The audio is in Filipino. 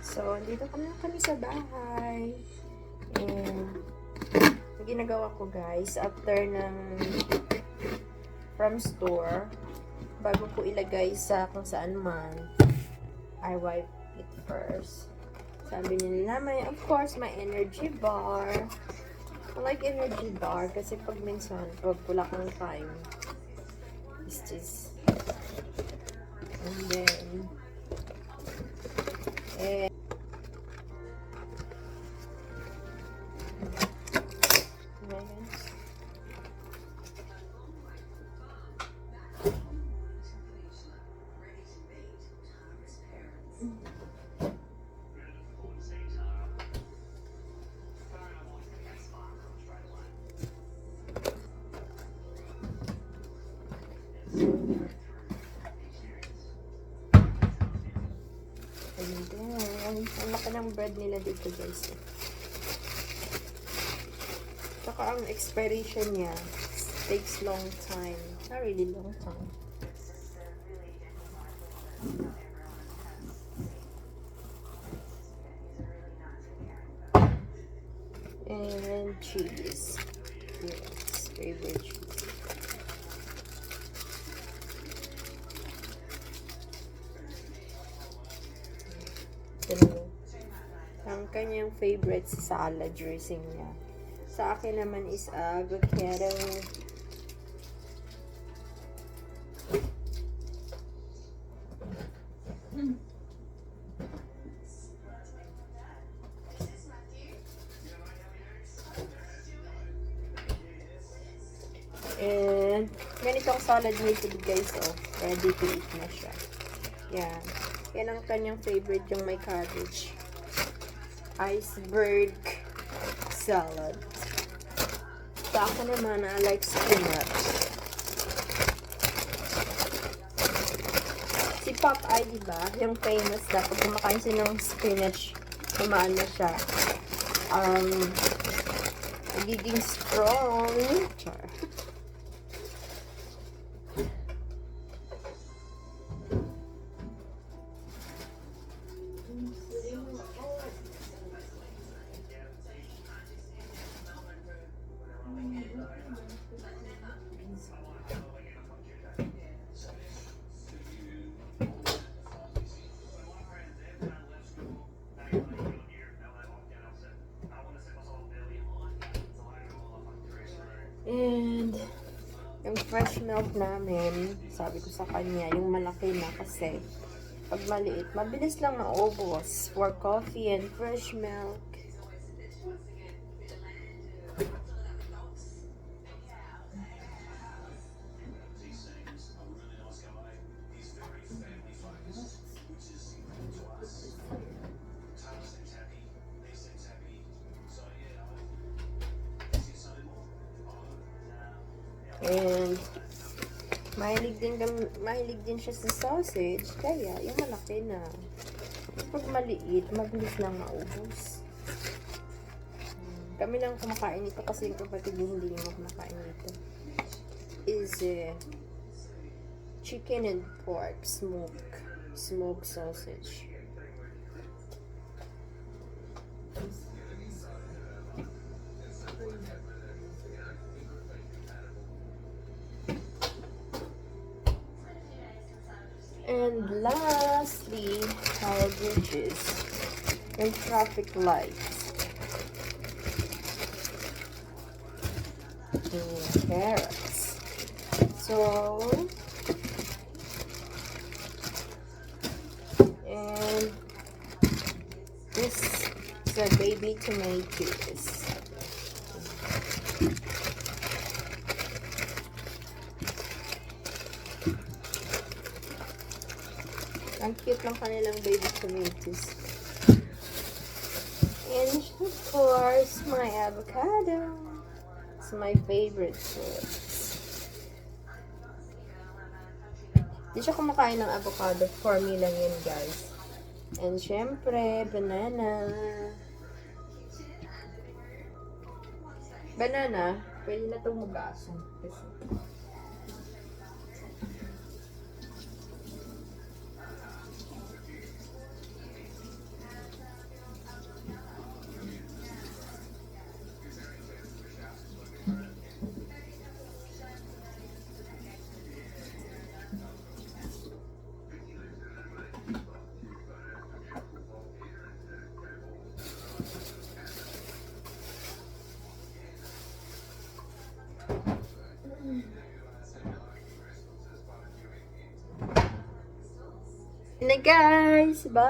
So, dito kami sa bahay. And, yung ginagawa ko guys, after from store, bago ko ilagay sa kung saan man, I wipe it first. Sabi nila, of course, my energy bar. I like energy bar kasi pag minsan, pag wala kang time, it's just, and then, ang laki ng bread nila dito guys. Saka ang expiration niya takes long time. Not really long time. And cheese. Yes, favorite cheese. Ang kanyang favorite salad dressing niya. Sa akin naman is avocado. And ganitong salad nito guys, oh. Ready to eat na siya. Yan. Yan ang kanyang favorite, yung may cabbage. Iceberg salad. Sa akin naman, I like spinach. Si Popeye, diba? Yung famous dapat kumakain siya ng spinach. Kumaan na siya. Nagiging strong. Char. And yung fresh milk namin, sabi ko sa kanya, yung malaki na kasi pag maliit, mabilis lang maubos for coffee and fresh milk. And mahilig din siya sa sausage, kaya yung malaki na. Pag maliit, mabilis lang maubos. Kami lang kumakain nito kasi yung kapatid niya hindi naman kumakain nito. Is chicken and pork smoked sausage. And lastly, our bridges and traffic lights and carrots. So, and this is a baby tomatoes. Ang cute lang kanilang baby tomatoes. And of course, my avocado. It's my favorite fruit. Di siya kumakain ng avocado. For me lang yun, guys. And syempre, banana. Banana, pwede na itong magasan. Kasi Na guys, bye!